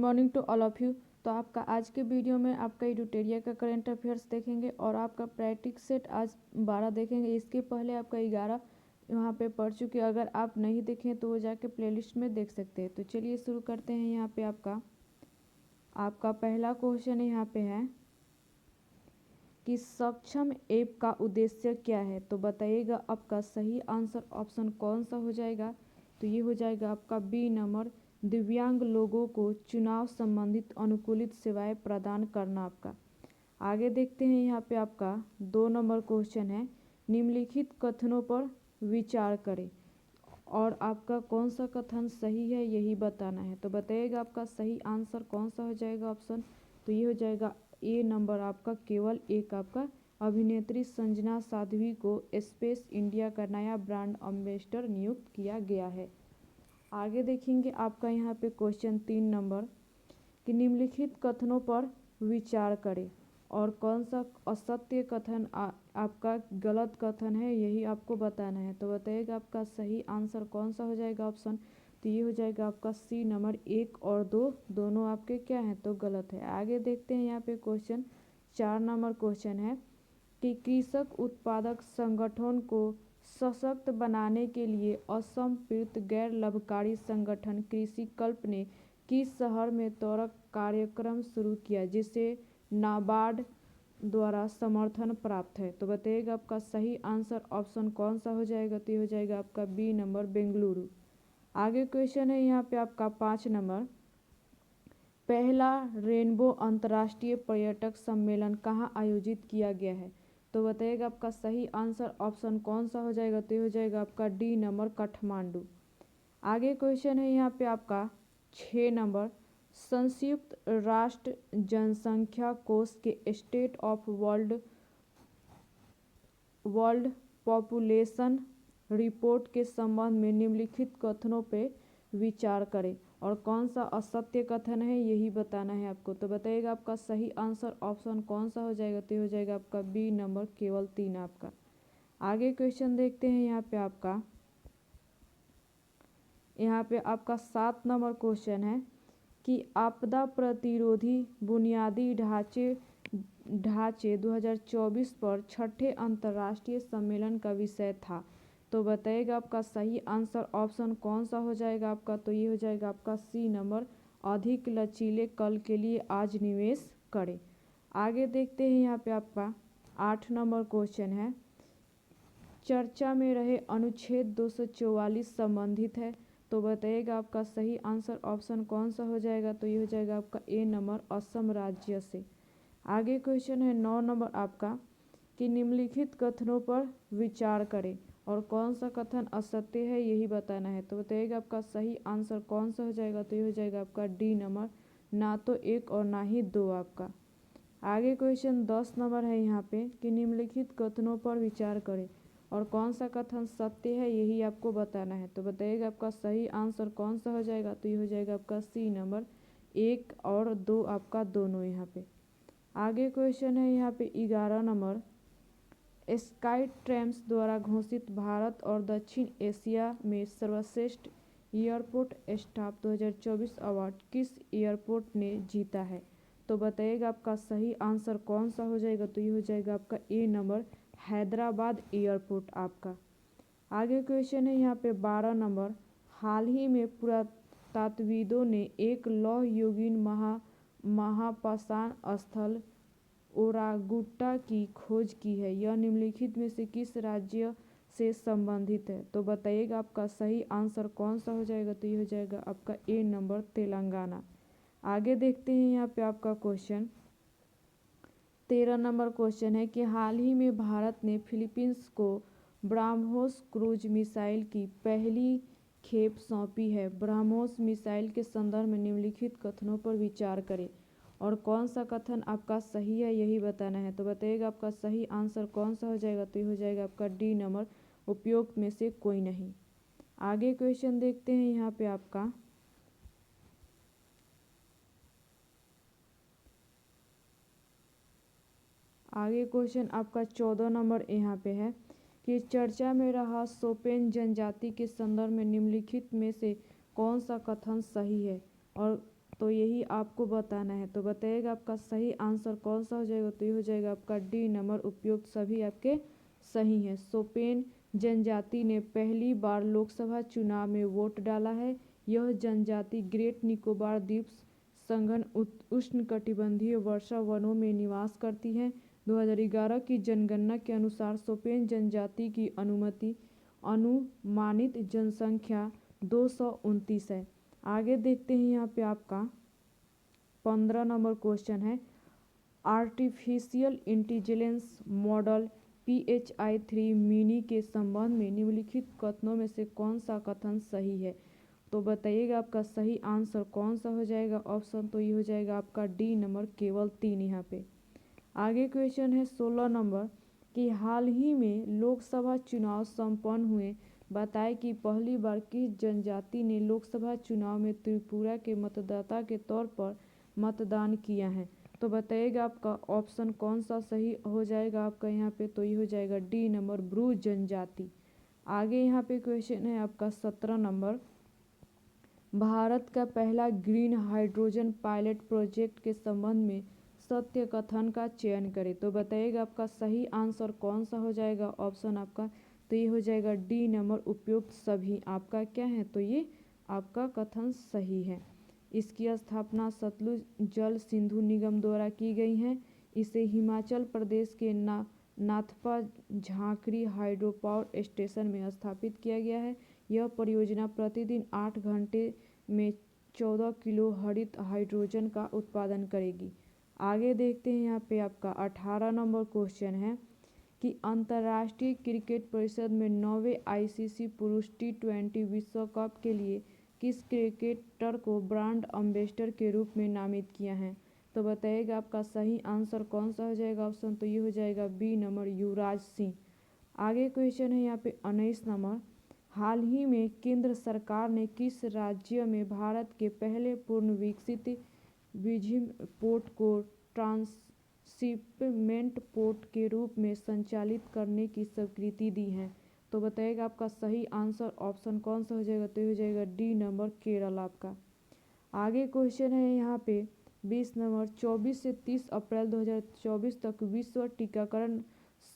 Morning to all of you. तो आपका आज के वीडियो में आपका एडुटेरिया का करंट अफेयर्स देखेंगे और आपका प्रैक्टिस सेट आज 12 देखेंगे। इसके पहले आपका 11 वहाँ पे पढ़ चुके। अगर आप नहीं देखें तो वो जाके प्लेलिस्ट में देख सकते हैं। तो चलिए शुरू करते हैं। यहाँ पे आपका पहला क्वेश्चन यहाँ पे है कि सक्षम ऐप का उद्देश्य क्या है। तो बताइएगा आपका सही आंसर ऑप्शन कौन सा हो जाएगा। तो ये हो जाएगा आपका बी नंबर, दिव्यांग लोगों को चुनाव संबंधित अनुकूलित सेवाएं प्रदान करना। आपका आगे देखते हैं। यहाँ पे आपका 2 नंबर क्वेश्चन है, निम्नलिखित कथनों पर विचार करें और आपका कौन सा कथन सही है यही बताना है। तो बताइएगा आपका सही आंसर कौन सा हो जाएगा ऑप्शन। तो ये हो जाएगा ए नंबर आपका, केवल एक आपका अभिनेत्री संजना साध्वी को स्पेस इंडिया का नया ब्रांड एम्बेसडर नियुक्त किया गया है। आगे देखेंगे आपका यहाँ पे क्वेश्चन 3 नंबर कि निम्नलिखित कथनों पर विचार करें और कौन सा असत्य कथन आपका गलत कथन है यही आपको बताना है। तो बताइएगा आपका सही आंसर कौन सा हो जाएगा ऑप्शन। तो ये हो जाएगा आपका सी नंबर, 1 और 2 दोनों आपके क्या हैं तो गलत है। आगे देखते हैं। यहाँ पे क्वेश्चन 4 नंबर क्वेश्चन है कि कृषक उत्पादक संगठन को सशक्त बनाने के लिए असंपृक्त गैर लाभकारी संगठन कृषि कल्प ने किस शहर में त्वरक कार्यक्रम शुरू किया जिसे नाबार्ड द्वारा समर्थन प्राप्त है। तो बताइएगा आपका सही आंसर ऑप्शन कौन सा हो जाएगा। तो ये हो जाएगा आपका बी नंबर, बेंगलुरु। आगे क्वेश्चन है यहाँ पे आपका 5 नंबर, पहला रेनबो अंतर्राष्ट्रीय पर्यटक सम्मेलन कहाँ आयोजित किया गया है। तो बताइएगा आपका सही आंसर ऑप्शन कौन सा हो जाएगा। तो ये हो जाएगा आपका डी नंबर, काठमांडू। आगे क्वेश्चन है यहाँ पे आपका 6 नंबर, संयुक्त राष्ट्र जनसंख्या कोष के state of world population report के संबंध में निम्नलिखित कथनों पे विचार करें और कौन सा असत्य कथन है यही बताना है आपको। तो बताइएगा आपका सही आंसर ऑप्शन कौन सा हो जाएगा। तो हो जाएगा आपका बी नंबर, केवल 3 आपका। आगे क्वेश्चन देखते हैं। यहाँ पे आपका 7 नंबर क्वेश्चन है कि आपदा प्रतिरोधी बुनियादी ढांचे 2024 पर छठे अंतर्राष्ट्रीय सम्मेलन का विषय था। तो बताइएगा आपका सही आंसर ऑप्शन कौन सा हो जाएगा आपका। तो ये हो जाएगा आपका सी नंबर, अधिक लचीले कल के लिए आज निवेश करें। आगे देखते हैं। यहाँ पे आपका 8 नंबर क्वेश्चन है, चर्चा में रहे अनुच्छेद 244 संबंधित है। तो बताइएगा आपका सही आंसर ऑप्शन कौन सा हो जाएगा। तो ये हो जाएगा आपका ए नंबर, असम राज्य से। आगे क्वेश्चन है 9 नंबर आपका कि निम्नलिखित कथनों पर विचार करें और कौन सा कथन असत्य है यही बताना है। तो बताइएगा आपका सही आंसर कौन सा हो जाएगा। तो ये हो जाएगा आपका डी नंबर, ना तो 1 और ना ही 2 आपका। आगे क्वेश्चन 10 नंबर है यहाँ पे कि निम्नलिखित कथनों पर विचार करें और कौन सा कथन सत्य है यही आपको बताना है। तो बताइएगा आपका सही आंसर कौन सा हो जाएगा। तो ये हो जाएगा आपका सी नंबर, 1 और 2 आपका दोनों यहाँ पे। आगे क्वेश्चन है यहाँ पे 11 नंबर, स्काई ट्रेम्स द्वारा घोषित भारत और दक्षिण एशिया में सर्वश्रेष्ठ एयरपोर्ट स्टाफ 2024 अवार्ड किस एयरपोर्ट ने जीता है। तो बताइएगा आपका सही आंसर कौन सा हो जाएगा। तो ये हो जाएगा आपका ए नंबर, हैदराबाद एयरपोर्ट आपका। आगे क्वेश्चन है यहाँ पे 12 नंबर, हाल ही में पुरातत्वविदों ने एक लौह युगीन महापाषाण स्थल ओरागुट्टा की खोज की है। यह निम्नलिखित में से किस राज्य से संबंधित है। तो बताइएगा आपका सही आंसर कौन सा हो जाएगा। तो ये हो जाएगा आपका ए नंबर, तेलंगाना। आगे देखते हैं। यहाँ पे आपका क्वेश्चन 13 नंबर क्वेश्चन है कि हाल ही में भारत ने फिलीपींस को ब्रह्मोस क्रूज मिसाइल की पहली खेप सौंपी है। ब्रह्मोस मिसाइल के संदर्भ में निम्नलिखित कथनों पर विचार करें और कौन सा कथन आपका सही है यही बताना है। तो बताइएगा आपका सही आंसर कौन सा हो जाएगा। तो ये हो जाएगा आपका डी नंबर, उपयुक्त में से कोई नहीं। आगे क्वेश्चन देखते हैं। यहाँ पे आपका आगे क्वेश्चन आपका 14 नंबर यहाँ पे है कि चर्चा में रहा शोपेन जनजाति के संदर्भ में निम्नलिखित में से कौन सा कथन सही है और तो यही आपको बताना है। तो बताइएगा आपका सही आंसर कौन सा हो जाएगा। तो ये हो जाएगा आपका डी नंबर, उपयुक्त सभी आपके सही हैं। सोपेन जनजाति ने पहली बार लोकसभा चुनाव में वोट डाला है। यह जनजाति ग्रेट निकोबार द्वीप संघन उष्णकटिबंधीय वर्षा वनों में निवास करती है। 2011 की जनगणना के अनुसार सोपेन जनजाति की अनुमानित जनसंख्या 229 है। आगे देखते हैं यहाँ पे आपका 15 नंबर क्वेश्चन है। Artificial intelligence model PHI-3 mini के संबंध में निम्नलिखित कथनों में से कौन सा कथन सही है। तो बताइएगा आपका सही आंसर कौन सा हो जाएगा। ऑप्शन तो ये हो जाएगा आपका डी नंबर, केवल 3 यहाँ पे। आगे क्वेश्चन है 16 नंबर कि हाल ही में लोकसभा चुनाव संपन्न हुए। बताएं कि पहली बार किस जनजाति ने लोकसभा चुनाव में त्रिपुरा के मतदाता के तौर पर मतदान किया है। तो बताइएगा आपका ऑप्शन कौन सा सही हो जाएगा आपका यहाँ पे। तो ये हो जाएगा डी नंबर, ब्रू जनजाति। आगे यहाँ पे क्वेश्चन है आपका 17 नंबर। भारत का पहला ग्रीन हाइड्रोजन पायलट प्रोजेक्ट के संबंध में सत्य कथन का चयन करें। तो बताइएगा आपका सही आंसर कौन सा हो जाएगा। ऑप्शन आपका तो ये हो जाएगा डी नंबर, उपयुक्त सभी आपका क्या है। तो ये आपका कथन सही है। इसकी स्थापना सतलुज जल सिंधु निगम द्वारा की गई है। इसे हिमाचल प्रदेश के नाथपा झांकरी हाइड्रो पावर स्टेशन में स्थापित किया गया है। यह परियोजना प्रतिदिन 8 घंटे में 14 किलो हरित हाइड्रोजन का उत्पादन करेगी। आगे देखते हैं यहाँ पे आपका 18 नंबर क्वेश्चन है कि अंतर्राष्ट्रीय क्रिकेट परिषद में 9वें ICC पुरुष T20 विश्व कप के लिए किस क्रिकेटर को ब्रांड एम्बेसडर के रूप में नामित किया है। तो बताइएगा आपका सही आंसर कौन सा हो जाएगा। ऑप्शन तो ये हो जाएगा बी नंबर, युवराज सिंह। आगे क्वेश्चन है यहाँ पे 19 नंबर। हाल ही में केंद्र सरकार ने किस राज्य में भारत के पहले पूर्ण विकसित विजिम पोर्ट को ट्रांसशिपमेंट पोर्ट के रूप में संचालित करने की स्वीकृति दी है। तो बताइएगा आपका सही आंसर ऑप्शन कौन सा हो जाएगा। तो हो जाएगा डी नंबर, केरल आपका। आगे क्वेश्चन है यहाँ पे 20 नंबर। 24 से 30 अप्रैल 2024 तक विश्व टीकाकरण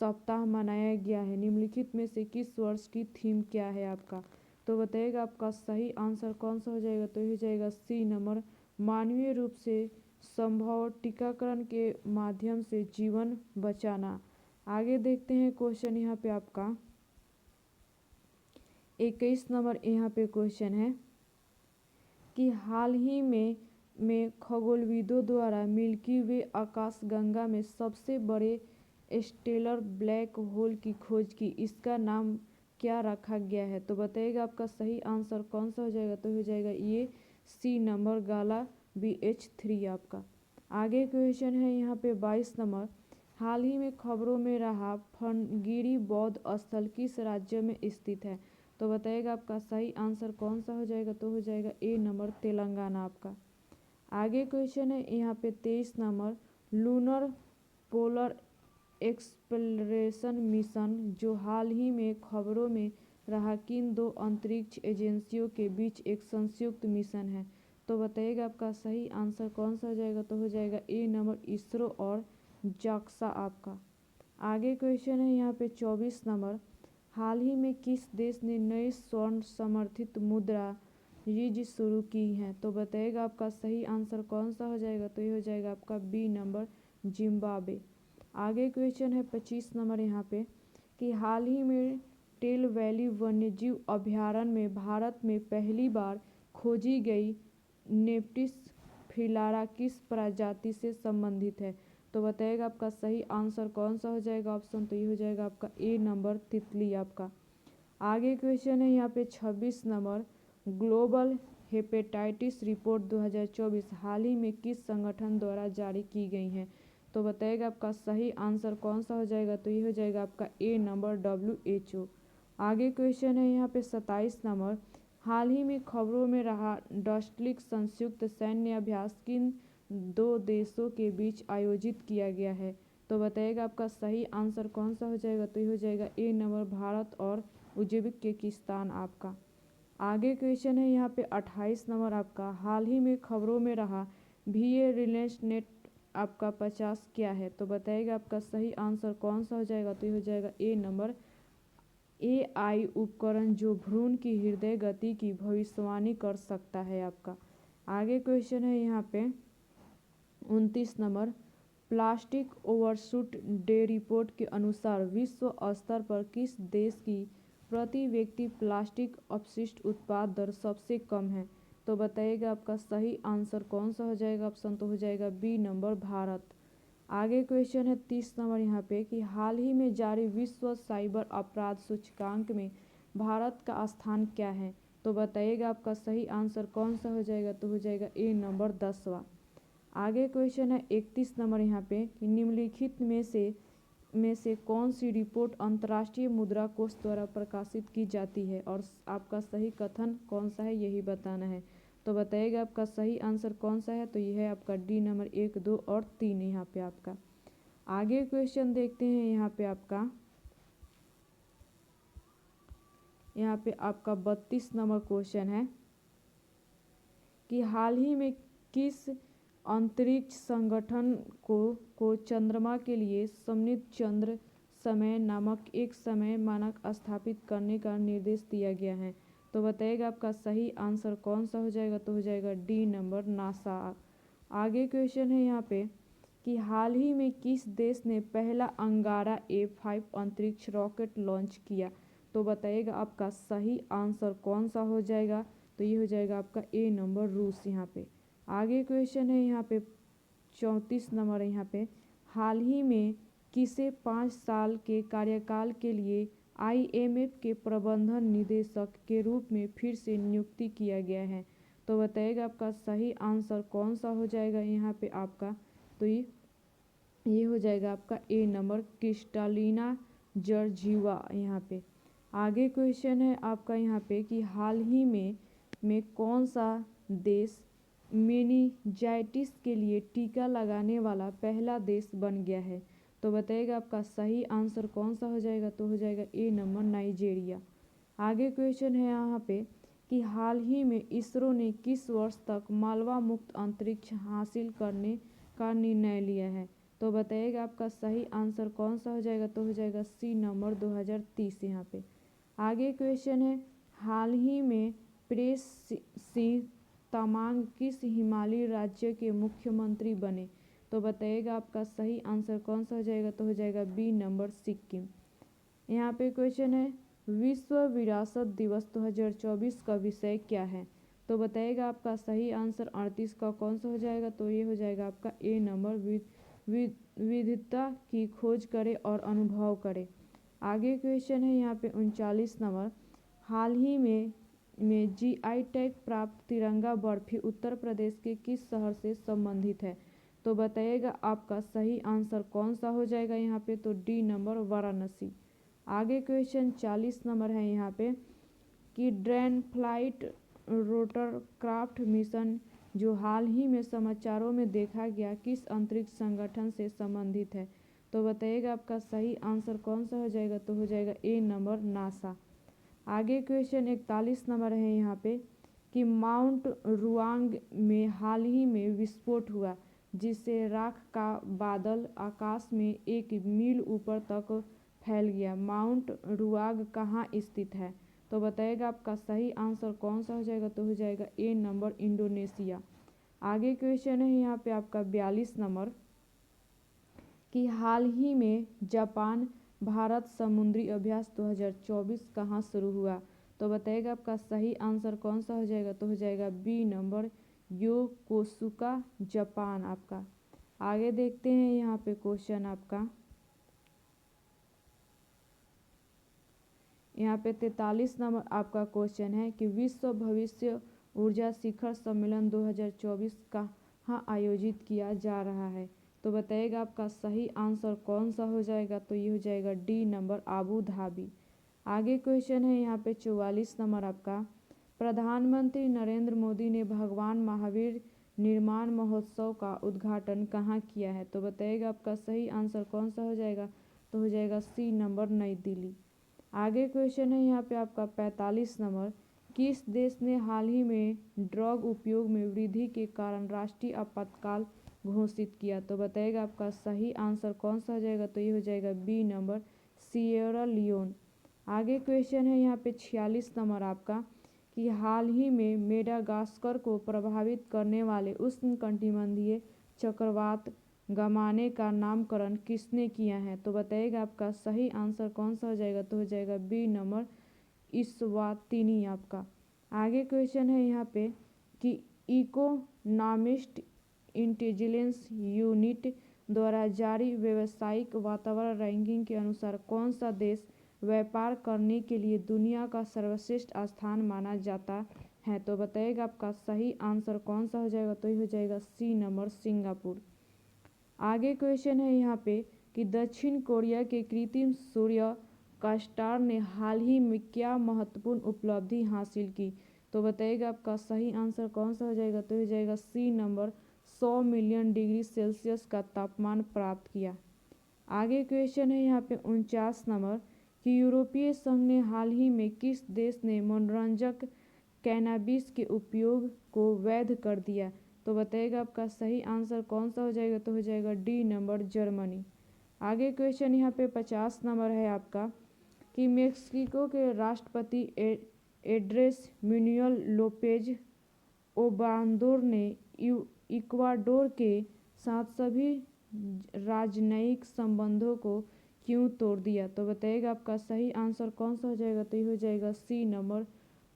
सप्ताह मनाया गया है। निम्नलिखित में से किस वर्ष की थीम क्या है आपका। तो बताइएगा आपका सही आंसर कौन सा हो जाएगा। तो हो जाएगा सी नंबर, मानवीय रूप से संभव टीकाकरण के माध्यम से जीवन बचाना। आगे देखते हैं क्वेश्चन यहाँ पे आपका 21 नंबर। यहाँ पे क्वेश्चन है कि हाल ही में खगोलविदों द्वारा मिल्की वे आकाशगंगा में सबसे बड़े स्टेलर ब्लैक होल की खोज की। इसका नाम क्या रखा गया है। तो बताइएगा आपका सही आंसर कौन सा हो जाएगा। तो हो जाएगा ये सी नंबर, गाला BH3 आपका। आगे क्वेश्चन है यहाँ पे 22 नंबर। हाल ही में खबरों में रहा फनगिरी बौद्ध स्थल किस राज्य में स्थित है। तो बताइएगा आपका सही आंसर कौन सा हो जाएगा। तो हो जाएगा ए नंबर, तेलंगाना आपका। आगे क्वेश्चन है यहाँ पे 23 number. Lunar polar exploration mission जो हाल ही में खबरों में रहा किन दो अंतरिक्ष एजेंसियों के बीच एक संयुक्त मिशन है। तो बताइएगा आपका सही आंसर कौन सा हो जाएगा। तो हो जाएगा ए नंबर, इसरो और जाक्सा आपका। आगे क्वेश्चन है यहाँ पे 24 नंबर। हाल ही में किस देश ने नई स्वर्ण समर्थित मुद्रा रीज शुरू की है। तो बताइएगा आपका सही आंसर कौन सा हो जाएगा। तो ये हो जाएगा आपका बी नंबर, जिम्बाब्वे। आगे क्वेश्चन है 25 नंबर यहाँ पे कि हाल ही में टेल वैली वन्यजीव अभयारण्य में भारत में पहली बार खोजी गई नेप्टिस फ्रिलारा किस प्रजाति से संबंधित है। तो बताइएगा आपका सही आंसर कौन सा हो जाएगा। ऑप्शन तो ये हो जाएगा आपका ए नंबर, तितली आपका। आगे क्वेश्चन है यहाँ पे 26 नंबर। ग्लोबल हेपेटाइटिस रिपोर्ट 2024 हाल ही में किस संगठन द्वारा जारी की गई है। तो बताइएगा आपका सही आंसर कौन सा हो जाएगा। तो ये हो जाएगा आपका ए नंबर, WHO। आगे क्वेश्चन है यहाँ पे 27 नंबर। हाल ही में खबरों में रहा डस्टलिक संयुक्त सैन्य अभ्यास किन दो देशों के बीच आयोजित किया गया है। तो बताइएगा आपका सही आंसर कौन सा हो जाएगा। तो ये हो जाएगा ए नंबर, भारत और उज्बेकिस्तान आपका। आगे क्वेश्चन है यहाँ पे 28 नंबर आपका, हाल ही में खबरों में रहा VA रिलायंस नेट आपका 50 क्या है? तो बताइएगा आपका सही आंसर कौन सा हो जाएगा? तो ये हो जाएगा ए नंबर, AI उपकरण जो भ्रूण की हृदय गति की भविष्यवाणी कर सकता है आपका। आगे क्वेश्चन है यहाँ पे 29 number, plastic overshoot day report के अनुसार विश्व स्तर पर किस देश की प्रति व्यक्ति प्लास्टिक अपशिष्ट उत्पाद दर सबसे कम है? तो बताइएगा आपका सही आंसर कौन सा हो जाएगा? ऑप्शन तो हो जाएगा बी नंबर, भारत। आगे क्वेश्चन है 30 नंबर यहाँ पे कि हाल ही में जारी विश्व साइबर अपराध सूचकांक में भारत का स्थान क्या है? तो बताइएगा आपका सही आंसर कौन सा हो जाएगा? तो हो जाएगा ए नंबर, 10वां। आगे क्वेश्चन है 31 नंबर यहाँ पे कि निम्नलिखित में से कौन सी रिपोर्ट अंतर्राष्ट्रीय मुद्रा कोष द्वारा प्रकाशित की जाती है और आपका सही कथन कौन सा है यही बताना है। तो बताइएगा आपका सही आंसर कौन सा है? तो यह है आपका डी नंबर, 1, 2 और 3 यहाँ पे आपका। आगे क्वेश्चन देखते हैं यहाँ पे आपका 32 नंबर क्वेश्चन है कि हाल ही में किस अंतरिक्ष संगठन को चंद्रमा के लिए समन्वित चंद्र समय नामक एक समय मानक स्थापित करने का निर्देश दिया गया है? तो बताइएगा आपका सही आंसर कौन सा हो जाएगा? तो हो जाएगा डी नंबर, नासा। आगे क्वेश्चन है यहाँ पे कि हाल ही में किस देश ने पहला अंगारा A5 अंतरिक्ष रॉकेट लॉन्च किया? तो बताइएगा आपका सही आंसर कौन सा हो जाएगा? तो ये हो जाएगा आपका ए नंबर, रूस यहाँ पे। आगे क्वेश्चन है यहाँ पे 34 नंबर यहाँ पे, हाल ही में किसे 5 साल के कार्यकाल के लिए IMF के प्रबंधन निदेशक के रूप में फिर से नियुक्ति किया गया है? तो बताइएगा आपका सही आंसर कौन सा हो जाएगा यहाँ पे आपका? तो ये हो जाएगा आपका ए नंबर, क्रिस्टालिना जॉर्जिवा यहाँ पे। आगे क्वेश्चन है आपका यहाँ पे कि हाल ही में कौन सा देश मेनिंजाइटिस के लिए टीका लगाने वाला पहला देश बन गया है? तो बताइएगा आपका सही आंसर कौन सा हो जाएगा? तो हो जाएगा ए नंबर, नाइजीरिया। आगे क्वेश्चन है यहाँ पे कि हाल ही में इसरो ने किस वर्ष तक मालवा मुक्त अंतरिक्ष हासिल करने का निर्णय लिया है? तो बताइएगा आपका सही आंसर कौन सा हो जाएगा? तो हो जाएगा सी नंबर, 2030 यहाँ पे। आगे क्वेश्चन है हाल ही में प्रेस सिंह तमांग किस हिमालयी राज्य के मुख्यमंत्री बने? तो बताइएगा आपका सही आंसर कौन सा हो जाएगा? तो हो जाएगा बी नंबर, सिक्किम। यहाँ पे क्वेश्चन है विश्व विरासत दिवस 2024 का विषय क्या है? तो बताइएगा आपका सही आंसर 38 का कौन सा हो जाएगा? तो ये हो जाएगा आपका ए नंबर, विविधता की खोज करें और अनुभव करें। आगे क्वेश्चन है यहाँ पे 39 नंबर, हाल ही में GI टैग प्राप्त तिरंगा बर्फी उत्तर प्रदेश के किस शहर से संबंधित है? तो बताइएगा आपका सही आंसर कौन सा हो जाएगा यहाँ पे? तो डी नंबर, वाराणसी। आगे क्वेश्चन 40 नंबर है यहाँ पे कि ड्रैगन फ्लाइट रोटरक्राफ्ट मिशन जो हाल ही में समाचारों में देखा गया किस अंतरिक्ष संगठन से संबंधित है? तो बताइएगा आपका सही आंसर कौन सा हो जाएगा? तो हो जाएगा ए नंबर, नासा। आगे क्वेश्चन 41 नंबर है यहाँ पे कि माउंट रुआंग में हाल ही में विस्फोट हुआ जिससे राख का बादल आकाश में 1 मील ऊपर तक फैल गया। माउंट रुआंग कहाँ स्थित है? तो बताइएगा आपका सही आंसर कौन सा हो जाएगा? तो हो जाएगा ए नंबर, इंडोनेशिया। आगे क्वेश्चन है यहाँ पे आपका 42 नंबर कि हाल ही में जापान भारत समुद्री अभ्यास 2024 कहाँ शुरू हुआ? तो बताइएगा आपका सही आंसर कौन सा हो जाएगा? तो हो जाएगा बी नंबर, योकोसुका, जापान आपका। आगे देखते हैं यहाँ पे क्वेश्चन आपका यहाँ पे 43 नंबर आपका क्वेश्चन है कि विश्व भविष्य ऊर्जा शिखर सम्मेलन 2024 कहाँ आयोजित किया जा रहा है? तो बताइएगा आपका सही आंसर कौन सा हो जाएगा? तो ये हो जाएगा डी नंबर, आबू धाबी। आगे क्वेश्चन है यहाँ पे 44 नंबर आपका, प्रधानमंत्री नरेंद्र मोदी ने भगवान महावीर निर्माण महोत्सव का उद्घाटन कहाँ किया है? तो बताइएगा आपका सही आंसर कौन सा हो जाएगा? तो हो जाएगा सी नंबर, नई दिल्ली। आगे क्वेश्चन है यहाँ पे आपका 45 नंबर किस देश ने हाल ही में ड्रग उपयोग में वृद्धि के कारण राष्ट्रीय आपातकाल घोषित किया? तो बताइएगा आपका सही आंसर कौन सा हो जाएगा? तो ये हो जाएगा बी नंबर, सिएरा लियोन। आगे क्वेश्चन है यहाँ पे 46 नंबर आपका कि हाल ही में मेडागास्कर को प्रभावित करने वाले उष्णकटिबंधीय चक्रवात गमाने का नामकरण किसने किया है? तो बताइएगा आपका सही आंसर कौन सा हो जाएगा? तो हो जाएगा बी नंबर, इस्वातिनी आपका। आगे क्वेश्चन है यहाँ पे कि इकोनॉमिस्ट इंटेलिजेंस यूनिट द्वारा जारी व्यावसायिक वातावरण रैंकिंग के अनुसार कौन सा देश व्यापार करने के लिए दुनिया का सर्वश्रेष्ठ स्थान माना जाता है? तो बताइएगा आपका सही आंसर कौन सा हो जाएगा? तो ये हो जाएगा सी नंबर, सिंगापुर। आगे क्वेश्चन है यहाँ पे कि दक्षिण कोरिया के कृत्रिम सूर्य का स्टार ने हाल ही में क्या महत्वपूर्ण उपलब्धि हासिल की? तो बताइएगा आपका सही आंसर कौन सा हो जाएगा? तो हो जाएगा C number, 100 million degree Celsius का तापमान प्राप्त किया। आगे क्वेश्चन है यहाँ पे 49 नंबर कि यूरोपीय संघ ने हाल ही में किस देश ने मनोरंजक कैनाबिस के उपयोग को वैध कर दिया? तो बताइएगा आपका सही आंसर कौन सा हो जाएगा? तो हो जाएगा डी नंबर, जर्मनी। आगे क्वेश्चन यहाँ पे 50 नंबर है आपका कि मेक्सिको के राष्ट्रपति एंड्रेस मैनुएल लोपेज ओब्राडोर ने इक्वाडोर के साथ सभी राजनयिक संबंधों को क्यों तोड़ दिया? तो बताइएगा आपका सही आंसर कौन सा हो जाएगा? तो ये हो जाएगा सी नंबर,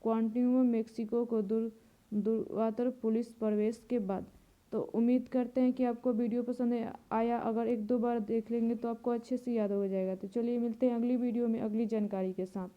क्वांटिनो मेक्सिको को दूरस्थ पुलिस प्रवेश के बाद। तो उम्मीद करते हैं कि आपको वीडियो पसंद आया। अगर एक दो बार देख लेंगे तो आपको अच्छे से याद हो जाएगा। तो चलिए मिलते हैं अगली वीडियो में अगली जानकारी के साथ।